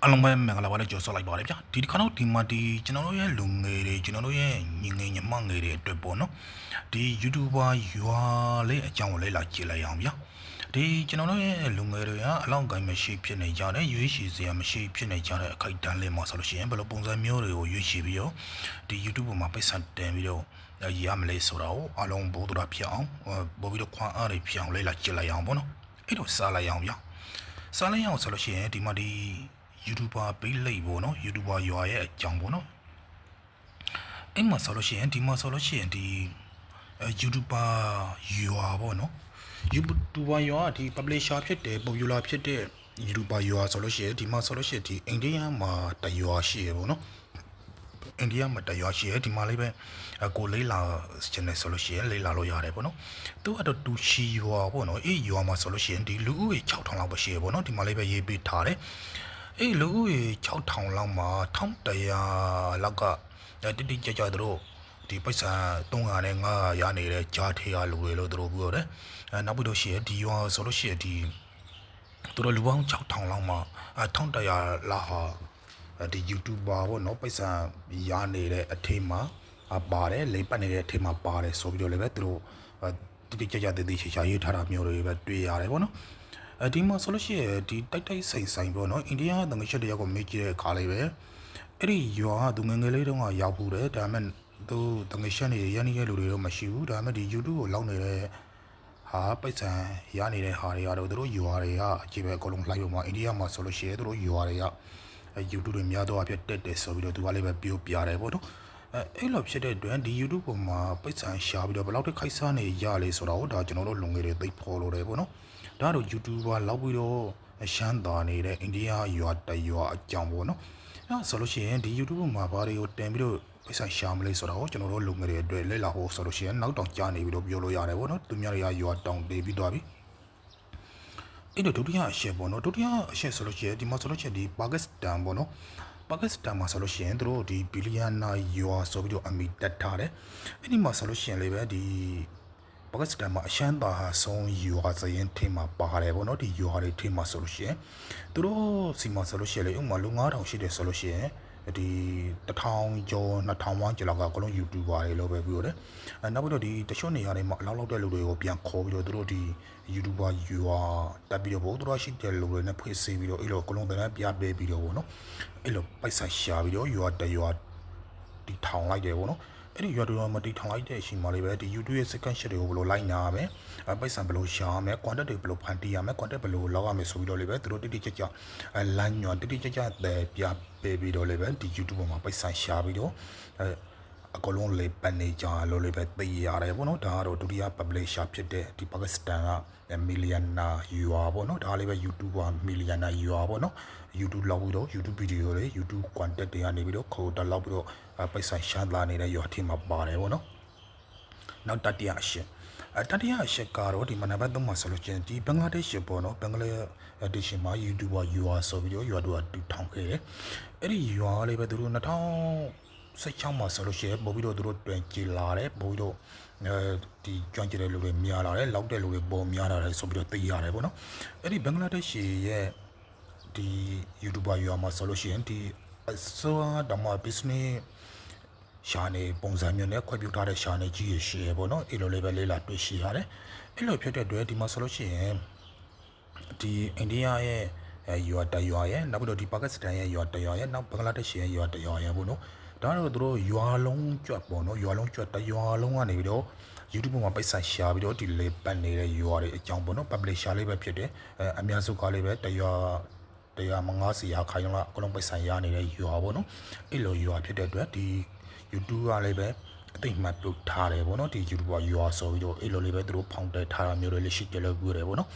အလုံးပဲမင်္ဂလာပါလေကြော်ဆော့လိုက်ပါတယ်ဗျာဒီတစ်ခါတော့ဒီမှာဒီကျွန်တော်တို့ရဲ့လူငယ်တွေကျွန်တော်တို့ရဲ့ညီငယ်ညီမငယ်တွေအတွက်ပေါ့နော်ဒီ YouTuber ရွာလေးအကြောင်းကိုလေ့လာကြည့်လိုက်အောင်ဗျာဒီကျွန်တော်တို့ရဲ့လူငယ်တွေကအလောက်ကိုင်းမရှိဖြစ်နေကြတယ်ရွေးချယ်စရာမရှိဖြစ်နေကြတဲ့အခိုက်အတန့်လေးမှာဆိုလို့ရှိရင်ဘယ်လိုပုံစံမျိုးတွေကိုရွေးချယ်ပြီးတော့ဒီ YouTube မှာပိတ်ဆက်တင်ပြီးတော့ရမလဲဆိုတော့အလုံးဘိုးတော်ဖြစ်အောင်ပို့ပြီးတော့ခွန်အားတွေဖြစ်အောင်လေ့လာကြည့်လိုက်အောင်ပေါ့နော်အဲ့တော့စားလိုက်အောင်ဗျာစားလိုက်အောင်ဆိုလို့ရှိရင်ဒီမှာဒီYouTuber ပေးလိုက်ပေါ့နော် YouTuber ရွာရဲ့အကြောင်းပေါ့နော်အဲ့မှာဆိုလို့ရှိရင်ဒီမှာဆိုလို့ရှိရင်ဒီYouTuber ရွာပေါ့နော် YouTuber ရွာဒီ publisher ဖြစ်တယ် popular ဖြစ်တဲ့ YouTuber ရွာဆိုလို့ရှိရင်ဒီမှာဆိုလို့ရှိရင်ဒီအိန္ဒိယမှာတရွာရှိရပေါ့နော်အိန္ဒိယမှာတရွာရှိရဒီမှာလေးပဲကိုလေးလာချင်တယ်ဆိုလို့ရှိရင်လေးလာလို့ရတယ်ပေါ့နော်သူကတော့တူချီရွာပေါ့နော်အေးရွာမှာဆိုလို့ရှိရင်ဒီလူဦးရေ6000လောက်ပဲရှိရပေါ့နော်ဒီမှာလေးပဲရေးပေးထားတယ်အေးလူဦးရေ6000လောက်မှာ1100လောက်ကတိတိကျကျသူတို့ဒီပိုက်ဆံ300နဲ့900ရနေတဲ့ကြားထေးရလူတွေလို့သူတို့ပြောတယ်နောက်ပြီးတော့ရှိရဒီရွာဆိုလို့ရှိရင်ဒီသူတို့လူပေါင်း6000လောက်မှာ1100လောက်ဟာဒီ YouTuber ပေါ့နော်ပိုက်ဆံရနေတဲ့အထက်မှာပါတယ်လိပ်ပတ်နေတဲ့အထက်မှာပါတယ်ဆိုပြီးတော့လည်းပဲသူတို့တိတိကျကျတည်တည်ချာချာရေးထားတာမျိုးတွေပဲတွေ့ရတယ်ပေါ့နော်ဒီမှာဆိုလို့ရှိရင်ဒီတိုက်ဆိုင်ပေါ့နော်အိန္ဒိယတငယ်ချက်တယောက်ကိုမေးကြည့်တဲ့အခါလေးပဲအဲ့ဒီရွာသူငယ်ငယ်လေးတုန်းကရောက်ဘူးတယ်ဒါပေမဲ့သူတငယ်ချက်နေရနေတဲ့လူတွေတော့မရှိဘူးဒါပေမဲ့ဒီ YouTube ကိုလောက်နေတဲ့ဟာပိုက်ဆံရနေတဲ့ဟာတွေကတော့သူတို့ရွာတွေကအကြည့်ပဲအကုန်လုံးလိုက်လို့မှာအိန္ဒိယမှာဆိုလို့ရှိရင်သူတို့ရွာတွေကYouTube တွေများတော့အဖြစ်တက်တယ်ဆိုပြီးတော့သူကလည်းပဲပြောပြတယ်ပေါ့နော်အဲ့လိုဖြစ်တဲ့အတွက်ဒီ YouTube ပေါ်မှာပိတ်ဆန်ရှာပြီးတော့ဘယ်လောက်ထိခိုက်စားနေရလဲဆိုတော့ဒါကျွန်တော်တို့လုံငယ်တွေသိဖော်လို့တယ်ပေါ့နော်ဒါတော့ YouTuber လောက်ပြီးတော့ရှမ်းသာနေတဲ့အိန္ဒိယရွာတရွာအကြောင်းပေါ့နော်အဲ့ဆိုလို့ရှိရင်ဒီ YouTube မှာဘာတွေကိုတင်ပြီးတော့ပိတ်ဆန်ရှာမလဲဆိုတော့ကျွန်တော်တို့လုံငယ်တွေအတွက်လက်လာဖို့ဆိုလို့ရှိရင်နောက်တောင်ကြားနေပြီးတော့ပြောလို့ရတယ်ပေါ့နော်သူများတွေကရွာတောင်ပေးပြီးသွားပြီအဲ့တော့ဒုတိယအချက်ပေါ့နော်ဒုတိယအချက်ဆိုလို့ရှိရင်ဒီမှာဆိုလို့ရှိရင်ဒီပါကစ္စတန်ပေါ့နော်ပါကစ္စတန်မှာဆိုလို့ရှိရင်တို့ဒီဘီလီယံနာရွာဆိုပြီးတော့အမိတက်ထားတယ်အဲ့ဒီမှာဆိုလို့ရှိရင်လည်းပဲဒီပါကစ္စတန်မှာအရှမ်းသာဟာဆုံးရွာစရင်ထင်းမှာပါတယ်ပေါ့နော်ဒီရွာတွေထင်းမှာဆိုလို့ရှိရင်တို့စီမှာဆိုလို့ရှိရင်လေဥမာလူ9000ရှိတယ်ဆိုလို့ရှိရင်ဒီ1000ကျော်2000ဝန်းကျင်လောက်ကအကုန်လုံး YouTuber တွေလို့ပဲပြောတယ်နောက်ပြီးတော့ဒီတချို့နေရာတွေမှာအလောက်လောက်တဲ့လူတွေကိုပြန်ခေါ်ပြီးတော့တို့ဒီ YouTuber ရွာတက်ပြီးတော့ဘို့တို့ရှိတဲ့လူတွေနဲ့ဖွင့်ဆေးပြီးတော့အဲ့လိုအကုန်လုံးတန်းပြပေးပြီးတော့ဗောနော်အဲ့လိုပိုက်ဆံရှာပြီးတော့ရွာတရွာဒီထောင်လိုက်တယ်ဗောနော်အဲ့ဒီရွာတရွာမှာတီထောင်လိုက်တဲ့အချိန်မှာလေးပဲဒီ YouTube ရဲ့ second shot တွေကိုဘယ်လိုလိုက်နာရမလဲပိုက်ဆံဘယ်လိုရှာရမလဲ content တွေဘယ်လိုဖန်တီးရမလဲ content ဘယ်လိုလောက်ရမလဲဆိုပြီးတော့လေးပဲသူတို့တိတိကျကျလမ်းညွှန်တိတိကျကျပြပေးပြီးတော့လေးပဲဒီ YouTube ပေါ်မှာပိုက်ဆံရှာပြီးတော့အကလုံးလေးပန်နေကြလို့လေးပဲသိရတယ်ပေါ့နော်ဒါကတော့ဒုတိယ publisher ဖြစ်တဲ့ဒီပါကစ္စတန်ကမီလီယံနာယူအာပေါ့နော်ဒါလေးပဲ YouTuber မီလီယံနာယူအာပေါ့နော် YouTube လောက်ပြီးတော့ YouTube video တွေ YouTube content တွေကနေပြီးတော့ခေါ်တက်လောက်ပြီးတော့ပိုက်ဆံရှာလာနေတဲ့ရွာထင်းမှာပါတယ်ပေါ့နော်နောက်တတိယအချက်တတိယအချက်ကတော့ဒီမနက်ဘက်သုံးမှာဆိုလို့ချင်းဒီဘင်္ဂလားဒေ့ရှ်ပေါ့နော်ဘင်္ဂလားဒေ့ရှ်မှာ YouTuber ရွာဆိုပြီးတော့ရွာတို့ကတူထောင်ခဲ့တယ်အဲ့ဒီရွာလေးပဲသူတို့2016မှာဆိုလို့ရှိရင်ပို့ပြီးတော့သူတို့တွင်ကြည်လာတယ်ပို့ပြီးတော့ဒီကျွမ်းကျင်တဲ့လူတွေများလာတယ်လောက်တဲ့လူတွေပေါ်များလာတယ်ဆိုပြီးတော့သိရတယ်ပေါ့နော်အဲ့ဒီဘင်္ဂလားဒေ့ရှ်ရဲ့ဒီ YouTuber ရွာမှာဆိုလို့ရှိရင်ဒီဆိုတော့မှ business ရှာနေပုံစံမျိုးနဲ့ခွဲပြုထားတဲ့ရှာနေကြီးရရှိရပေါ့နော်အဲ့လိုလေးပဲလေးလာတွေ့ရှိရတယ်အဲ့လိုဖြစ်တဲ့အတွက်ဒီမှာဆိုလို့ရှိရင်ဒီအိန္ဒိယရဲ့ရွာတရွာရဲ့နောက်ပြီးတော့ဒီပါကစ္စတန်ရဲ့ရွာတရွာရဲ့နောက်ဘင်္ဂလားဒေ့ရှ်ရဲ့ရွာတရွာရဲ့ပေါ့နော်ဒါတော့သူတို့ရွာလုံးကျွတ်ပေါ့နော်ရွာလုံးကျွတ်တရွာလုံးကနေပြီးတော့ YouTube မှာပိုက်ဆံရှာပြီးတော့ဒီလေးပတ်နေတဲ့ရွာတွေအကြောင်းပေါ့နော် publisher လေးပဲဖြစ်တယ်အများစုကလေးပဲတရွာ150ရာခိုင်နှုန်းလောက်အကုန်လုံးပိုက်ဆံရနေတဲ့ရွာပေါ့နော်အဲ့လိုရွာဖြစ်တဲ့အတွက်ဒီ YouTube ကလည်းပဲအသိမှတ်ပြုထားတယ်ပေါ့နော်ဒီ YouTuber ရွာဆိုပြီးတော့အဲ့လိုလေးပဲသူတို့ဖောင်တက်ထားတာမျိုးတွေလည်းရှိကြလို့ပြောတယ်ပေါ့နော်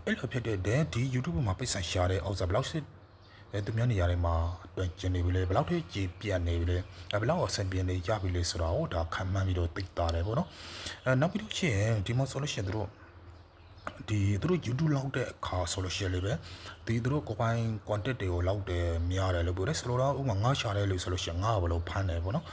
အဲ့လိုဖြစ်တဲ့ဒီ YouTube မှာပိုက်ဆံရှာတဲ့အောက်စားဘယ်လောက်စစ်သူများနေရာတွေမှာတွင်ကျင်နေပြီလေဘယ်လောက်ထိကြည်ပြတ်နေပြီလေဘယ်လောက်အဆင်ပြေနေကြပြီလေဆိုတော့ဒါခံမှန်းပြီးတော့သိတာတယ်ပေါ့နော်နောက်ပြီးတော့ချင်းဒီမှာဆိုလို့ရှိရင်သူတို့ YouTube လောက်တဲ့အခါဆိုလို့ရှိရင်လေပဲဒီသူတို့ကိုပိုင် content တွေကိုလောက်တယ်များတယ်လို့ပြောတယ်ဆိုတော့ဥပမာငါရှာတယ်လို့ဆိုလို့ရှိရင်ငါဘယ်လိုဖမ်းတယ်ပေါ့နော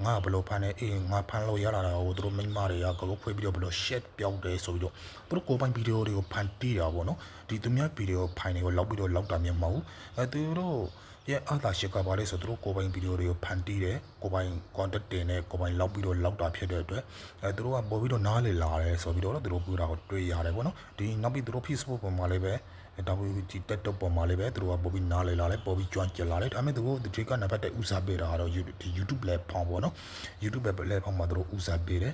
်ငါဘယ်လိုဖမ်းလဲငါဖမ်းလို့ရလာတာကိုသူတို့မိန်းမတွေကကလုတ်ဖွေးပြီးတော့ဘယ်လို share ပြောင်းတယ်ဆိုပြီးတော့သူတို့ကိုပိုင်ဗီဒီယိုတွေကိုဖန်တီးတာပေါ့နော်ဒီသူများဗီဒီယိုဖိုင်တွေကိုလောက်ပြီးတော့လောက်တာမျိုးမဟုတ်ဘူးသူတို့ရ ရဲ့အားသာရှိကပါလေဆိုသူတို့ကိုပိုင်ဗီဒီယိုတွေကိုဖန်တီးတယ်ကိုပိုင် content တင်တယ်ကိုပိုင်လောက်ပြီးတော့လောက်တာဖြစ်တဲ့အတွက်သူတို့ကပေါ်ပြီးတော့နားလေလာတယ်ဆိုပြီးတော့သူတို့ပြောတာကိုတွေ့ရတယ်ပေါ့နော်ဒီနောက်ပြီးသူတို့ Facebook ပေါ်မှာလည်းပဲWG TikTok ပေါ်မှာလည်းပဲသူတို့ကပေါ်ပြီးနားလေလာတယ်ပေါ်ပြီးကျွမ်းကျင်လာတယ်ဒါပေမဲ့သူတို့ဒီကနံပါတ်1ဦးစားပေးတာကတော့ YouTube platform ပေါ့နော် YouTube platform မှာသူတို့ဦးစားပေးတယ်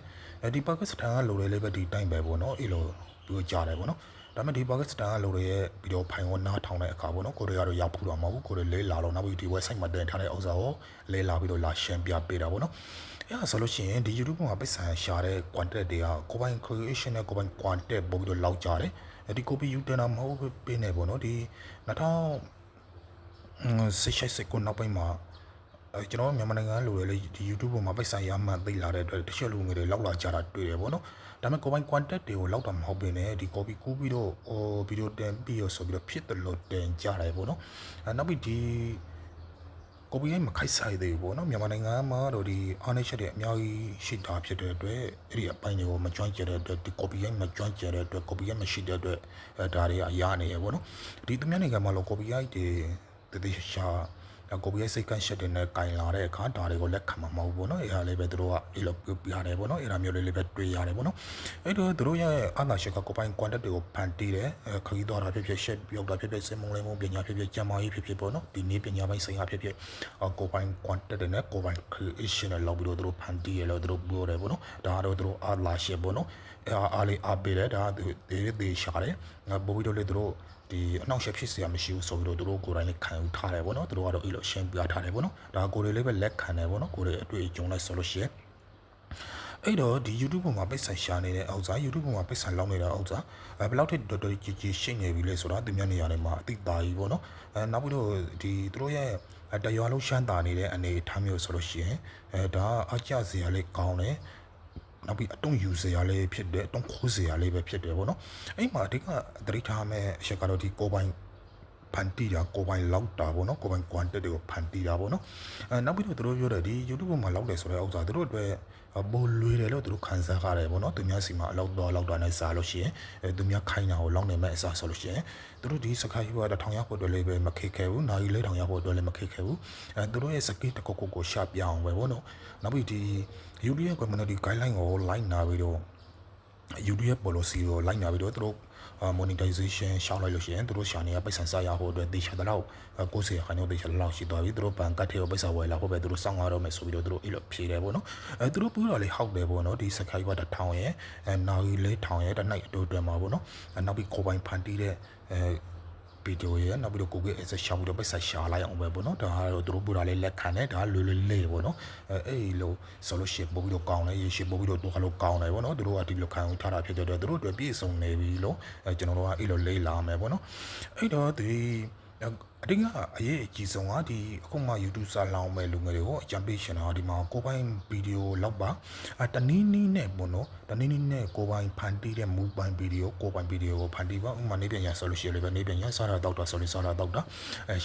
ဒီ Pakistan ကလိုတယ်လည်းပဲဒီတိုင်းပဲပေါ့နော်အဲ့လိုပြောကြတယ်ပေါ့နော်ဒါပေမဲ့ဒီ Pakistan ကလိုတွေရဲ့ဗီဒီယိုဖိုင်ကိုနားထောင်တဲ့အခါပေါ့နော်ကိုရီးယားတော့ရောက်ဖူးတော့မဟုတ်ဘူးကိုရီးလေးလာတော့နောက်ပြီးဒီ website မှာတင်ထားတဲ့ဥစ္စာကိုလဲလာပြီးတော့လာရှင်းပြပေးတာပေါ့နော်အဲ့ဒါဆိုလို့ရှိရင်ဒီ YouTube မှာပိတ်ဆန်ရှာတဲ့ content တွေကကိုပိုင် creation နဲ့ကိုပိုင် content ပို့ပြီးတော့လောက်ကြတယ်ဒီ copy you တင်တာမဟုတ်ပေးနေပေါ့နော်ဒီ2016ခုနောက်ပိုင်းမှာကျွန်တော်မြန်မာနိုင်ငံလိုလေဒီ YouTube ပေါ်မှာပိတ်ဆိုင်ရမှန်သိလာတဲ့အတွက်တချို့လူငယ်တွေလောက်လာကြတာတွေ့တယ်ပေါ့နော်ဒါပေမဲ့ကိုပိုင် content တွေကိုလောက်တာမဟုတ်ဘဲနဲ့ဒီ copy ကူးပြီးတော့ဗီဒီယိုတင်ပြီးတော့ဆိုပြီးတော့ဖြစ်တယ်လို့တင်ကြတယ်ပေါ့နော်နောက်ပြီးဒီ copy မခိုက်ဆိုင်သေးဘူးပေါ့နော်မြန်မာနိုင်ငံမှာတော့ဒီ ownership တွေအများကြီးရှိတာဖြစ်တဲ့အတွက်အဲ့ဒီအပိုင်းတွေကိုမကျွမ်းကျင်တဲ့အတွက်ဒီ copy မကျွမ်းကျင်တဲ့အတွက် copy မရှိတဲ့အတွက်ဒါတွေအရာနေရပေါ့နော်ဒီသူများနိုင်ငံမှာလို့ copy တွေတည်ရှာကိုဘီရဲ့စိတ်ကန့်ရှက်တဲ့နဲ့ကင်လာတဲ့အခါဒါတွေကိုလက်ခံမှာမဟုတ်ဘူးเนาะအဲ့ဒါလေးပဲသူတို့ကအဲ့လိုပြရတယ်ပေါ့နော်အဲ့ဒါမျိုးလေးပဲတွေ့ရတယ်ပေါ့နော်အဲ့တော့သူတို့ရဲ့အာနာရှက်ကကိုပိုင် content တွေကိုဖန်တီးတယ်ခရီးသွားတာဖြစ်ဖြစ်ရှက်ပြောက်တာဖြစ်ဖြစ်စင်မုံလေးမုံပညာဖြစ်ဖြစ်ကျမ်းမာရေးဖြစ်ဖြစ်ပေါ့နော်ဒီနေ့ပညာပိုင်းဆိုင်ရာဖြစ်ဖြစ်ကိုပိုင် content တွေနဲ့ကိုပိုင် creation နဲ့လောက်ပြီးတော့သူတို့ဖန်တီးရလို့သူတို့ပြောတယ်ပေါ့နော်ဒါကတော့သူတို့အာလာရှက်ပေါ့နော်အားလေးအားပေးတယ်ဒါတွေရှာတယ်ပို့ပြီးတော့လေသူတို့ဒီအနောက်ရှက်ဖြစ်စရာမရှိဘူးဆိုပြီးတော့သူတို့ကိုယ်တိုင်လည်းခံယူထားတယ်ပေါ့နော်သူတို့ကတော့အဲ့လိုရှင်းပြထားတယ်ပေါ့နော်ဒါကိုယ်တွေလည်းပဲလက်ခံတယ်ပေါ့နော်ကိုယ်တွေအတွေ့အကြုံလိုက်ဆိုလို့ရှိရင်အဲ့တော့ဒီ YouTube ပေါ်မှာပိတ်ဆန်ရှာနေတဲ့အောက်စား YouTube ပေါ်မှာပိတ်ဆန်လောက်နေတဲ့အောက်စားဘယ်လောက်ထိတော်တော်ကြီးရှိနေပြီလဲဆိုတော့သူများနေရာတွေမှာအသိသားကြီးပေါ့နော်နောက်ပြီးတော့ဒီသူတို့ရဲ့တရွာလုံးရှမ်းတာနေတဲ့အနေထားမျိုးဆိုလို့ရှိရင်ဒါအကြစရာလေးကောင်းတယ်နောက်ပြီးအတုံးယူစရာလေးဖြစ်တယ်အတုံးခိုးစရာလေးပဲဖြစ်တယ်ပေါ့နော်အဲ့မှာအဓိကသတိထားမဲ့အချက်ကတော့ဒီကိုပိုင်ဖန်တီးတာကိုပိုင်လောက်တာပေါ့နော်ကိုပိုင် quantity တွေကိုဖန်တီးတာပေါ့နော်နောက်ပြီးတော့သူတို့ပြောတယ်ဒီ YouTube ပေါ်မှာလောက်တယ်ဆိုတဲ့ဥစ္စာသူတို့အတွက်ပိုလွေတယ်လို့သူတို့ခံစားရတယ်ပေါ့နော်သူများစီမှာအလောက်တော့နဲ့စားလို့ရှိရင်သူများခိုင်းတာကိုလောက်နေမဲ့အစားဆိုလို့ရှိရင်သူတို့ဒီစကားကြီးက1000ရောက်ဖို့အတွက်လည်းပဲမခေခဲဘူးနိုင်လေး1000ရောက်ဖို့အတွက်လည်းမခေခဲဘူးသူတို့ရဲ့စကိတ်တကုတ်ကိုရှာပြအောင်ပဲပေါ့နော်နောက်ပြီးဒီ YouTube ရဲ့ community guideline ကိုလိုက်နာပြီးတော့ YouTube policy ကိုလိုက်နာပြီးတော့သူတို့monetization ရှောင်းလိုက်လို့ရှိရင်သူတို့ရှာနေရပိုက်ဆံစားရဖို့အတွက်တေချာတော့90ခန်းတော့တေချာလောက်ရှိသွားပြီသူတို့ဘန်ကတ်ထဲကိုပိုက်ဆံဝယ်လာဖို့ပဲသူတို့စောင့်ရတော့မယ်ဆိုပြီးတော့သူတို့အဲ့လိုဖြေတယ်ပေါ့နော်သူတို့ပြောတာလေးဟောက်တယ်ပေါ့နော်ဒီ subscriber 1000ရဲ့နောက်လေး1000ရဲ့တနိုင်အတူတူမှာပေါ့နော်နောက်ပြီးကိုပိုင်ဖန်တီးတဲ့ဗီဒီယိုရဲ့နောက်ပြီးတော့ကိုကအဲ့ဆက်ရှာပြီးတော့ပိုက်ဆံရှာလိုက်အောင်ပဲပေါ့နော်ဒါကတော့သူတို့ပြောတာလေးလက်ခံတယ်ဒါလွယ်လေးပေါ့နော်အဲ့လိုဆိုလို့ရှိရင်ပို့ပြီးတော့ကောင်းတယ်ရေရှည်ပို့ပြီးတော့တော့ကောင်းတယ်ပေါ့နော်သူတို့ကဒီလိုခံထားတာဖြစ်တဲ့အတွက်သူတို့အတွက်ပြည့်စုံနေပြီလို့ကျွန်တော်တို့ကအဲ့လိုလေးလာမယ်ပေါ့နော်အဲ့တော့ဒီအတင်းကအရေးအကြီးဆုံးကဒီအခုမှ YouTube စာလောင်းမဲ့လူငယ်တွေကိုအကြံပေးရှင်တာဒီမှာကိုပိုင်ဗီဒီယိုလောက်ပါတနည်းနည်းနဲ့ပေါ့နော်တနည်းနည်းနဲ့ကိုပိုင်ဖန်တီးတဲ့မူပိုင်ဗီဒီယိုကိုပိုင်ဗီဒီယိုကိုဖန်တီးပါဥပမာနေပြန်ရဆိုလို့ရှိရင်လည်းနေပြန်ရစားတာတောက်တာဆိုလို့စားတာတောက်တာ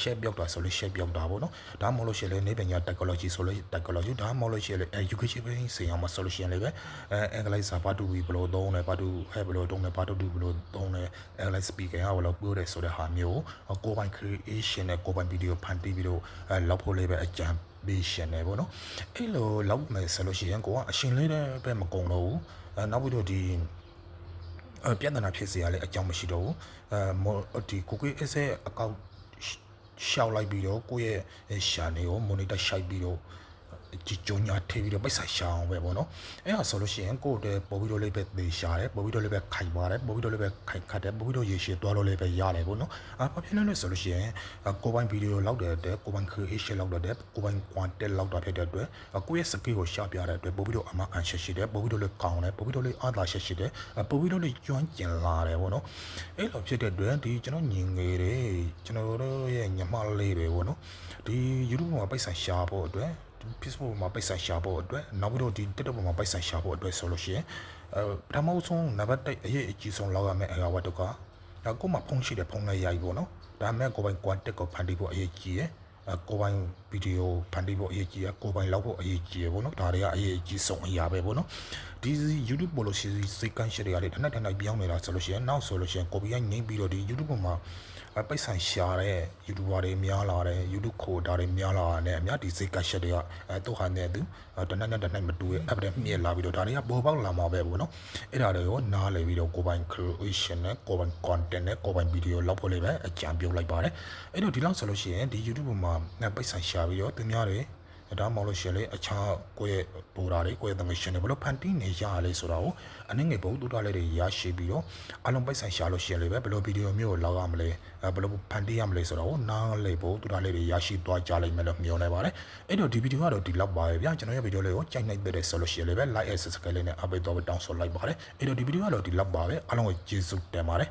share ပြောက်တာဆိုလို့ share ပြောက်တာပေါ့နော်ဒါမှမဟုတ်လို့ရှိရင်လည်းနေပြန်ရ technology ဆိုလို့ technology ဒါမှမဟုတ်လို့ရှိရင်လည်း education ပဲစေအောင်မဆိုလို့ရှိရင်လည်းအင်္ဂလိပ်စာဘာတူဘီဘလို့သုံးတယ်ဘာတူဟဲ့ဘလို့သုံးတယ်ဘာတူဘလို့သုံးတယ်အင်္ဂလိပ် speaker ကဘလို့ပြောတယ်ဆိုတဲ့ဟာမျိုးကိုပိုင် creation နဲ့ကိုပိုင်ဗီဒီယိုဖန်တီးပြီးတော့လောက်ဖို့လေးပဲအကြံပေးရှင်နေပေါ့နော်အဲ့လိုလောက်မယ်ဆိုလို့ရှိရင်ကိုကအရှင်လေးတဲ့ပဲမကုံတော့ဘူးနောက်ပြီးတော့ဒီပြဿနာဖြစ်စရာလည်းအကြောင်းမရှိတော့ဘူးဒီကိုကအစဲအကောင့်ရှောက်လိုက်ပြီးတော့ကိုရဲ့ရှာနေကို monitor ရှိုက်ပြီးတော့ဒီကြုံညာထည့်ပြီးတော့ပိတ်ဆိုင်ရှာအောင်ပဲပေါ့နော်အဲ့ဒါဆိုလို့ရှိရင်ကိုတဲ့ပို့ပြီးတော့လေးပဲသေရှာတယ်ပို့ပြီးတော့လေးပဲခိုင်ပါတယ်ပို့ပြီးတော့လေးပဲခိုင်ခတ်တယ်ပို့ပြီးတော့ရေရှည်သွားလို့လေးပဲရတယ်ပေါ့နော်ဘာဖြစ်လဲဆိုလို့ရှိရင်ကိုပိုင်ဗီဒီယိုလောက်တဲ့ကိုပိုင် creation လောက်တဲ့ကိုပိုင် content လောက်တာဖြစ်တဲ့အတွက်ကိုရဲ့ skill ကိုရှာပြတဲ့အတွက်ပို့ပြီးတော့အမကန်ရှက်ရှိတယ်ပို့ပြီးတော့လေးကောင်းတယ်ပို့ပြီးတော့လေးအားသာရှက်ရှိတယ်ပို့ပြီးတော့လေးကျွမ်းကျင်လာတယ်ပေါ့နော်အဲ့လိုဖြစ်တဲ့အတွက်ဒီကျွန်တော်ညင်ငယ်တွေကျွန်တော်တို့ရဲ့ညမလေးတွေပေါ့နော်ဒီ YouTube မှာပိတ်ဆိုင်ရှာဖို့အတွက်Facebook မှာပိတ်ဆိုင်ရှာဖို့အတွက်နောက်ပြီးတော့ဒီ TikTok မှာပိတ်ဆိုင်ရှာဖို့အတွက်ဆိုလို့ရှိရင်ပထမဆုံးနံပါတ်1အရေးအကြီးဆုံးလောက်ရမယ့်အရာဝတ္တကကိုမှဖုန်းရှိတယ်ဖုန်းနဲ့ရိုက်ပေါ့နော်ဒါမှမဟုတ်ကိုပိုင် content ကိုဖန်တီးဖို့အရေးကြီးရယ်ကိုပိုင်ဗီဒီယိုဖန်တီးဖို့အရေးကြီးရယ်ကိုပိုင်လောက်ဖို့အရေးကြီးရယ်ပေါ့နော်ဒါတွေကအရေးအကြီးဆုံးအရာပဲပေါ့နော်ဒီ YouTube policy စိတ်ကန်းရှက်တွေရတယ်တနက်တနက်ပြောင်းနေတာဆိုလို့ရှိရင်နောက်ဆိုလို့ရှိရင်ကိုပီကငိမ့်ပြီးတော့ဒီ YouTube မှာ ပိုက်ဆံရှာတဲ့ YouTuber တွေများလာတယ် YouTube ခိုတာတွေများလာတယ်အများဒီစိတ်ကရှက်တွေကသူ့ဟာနဲ့သူတနက်နဲ့တနက်မတူရဲ့ app တွေမြင်လာပြီးတော့ဒါတွေကပေါ်ပေါက်လာမှာပဲပေါ့နော်အဲ့ဒါတွေကိုနားလည်ပြီးတော့ကိုပိုင် creation နဲ့ကိုပိုင် content နဲ့ကိုပိုင် video လောက်ဖို့လေးပဲအကြံပြုလိုက်ပါတယ်အဲ့တော့ဒီလောက်ဆိုလို့ရှိရင်ဒီ YouTube မှာပိုက်ဆံရှာပြီးတော့သူများတွေဒါမှမဟုတ်လို့ရှိရင်လေအခြားကိုယ့်ရဲ့ပိုတာတွေကိုယ့်ရဲ့ donation တွေဘယ်လိုဖန်တီးနေရလဲဆိုတာကိုအနေငယ်ပုံတူတာလေးတွေရရှိပြီးတော့အလုံးပိုက်ဆိုင်ရှာလို့ရှိရင်လေပဲဘယ်လိုဗီဒီယိုမျိုးကိုလောက်ရမလဲဘယ်လိုဖန်တီးရမလဲဆိုတာကိုနားလည်ဖို့တူတာလေးတွေရရှိသွားကြလိမ့်မယ်လို့မျှော်နေပါတယ်အဲ့တော့ဒီဗီဒီယိုကတော့ဒီလောက်ပါပဲဗျာကျွန်တော်ရဲ့ဗီဒီယိုလေးကိုကြိုက်နိုင်တဲ့ဆိုလို့ရှိရင်လေပဲ like and subscribe လေးနဲ့အပိတ်တော့တောင်းဆိုလိုက်ပါတယ်အဲ့တော့ဒီဗီဒီယိုကတော့ဒီလောက်ပါပဲအားလုံးကိုကျေးဇူးတင်ပါတယ်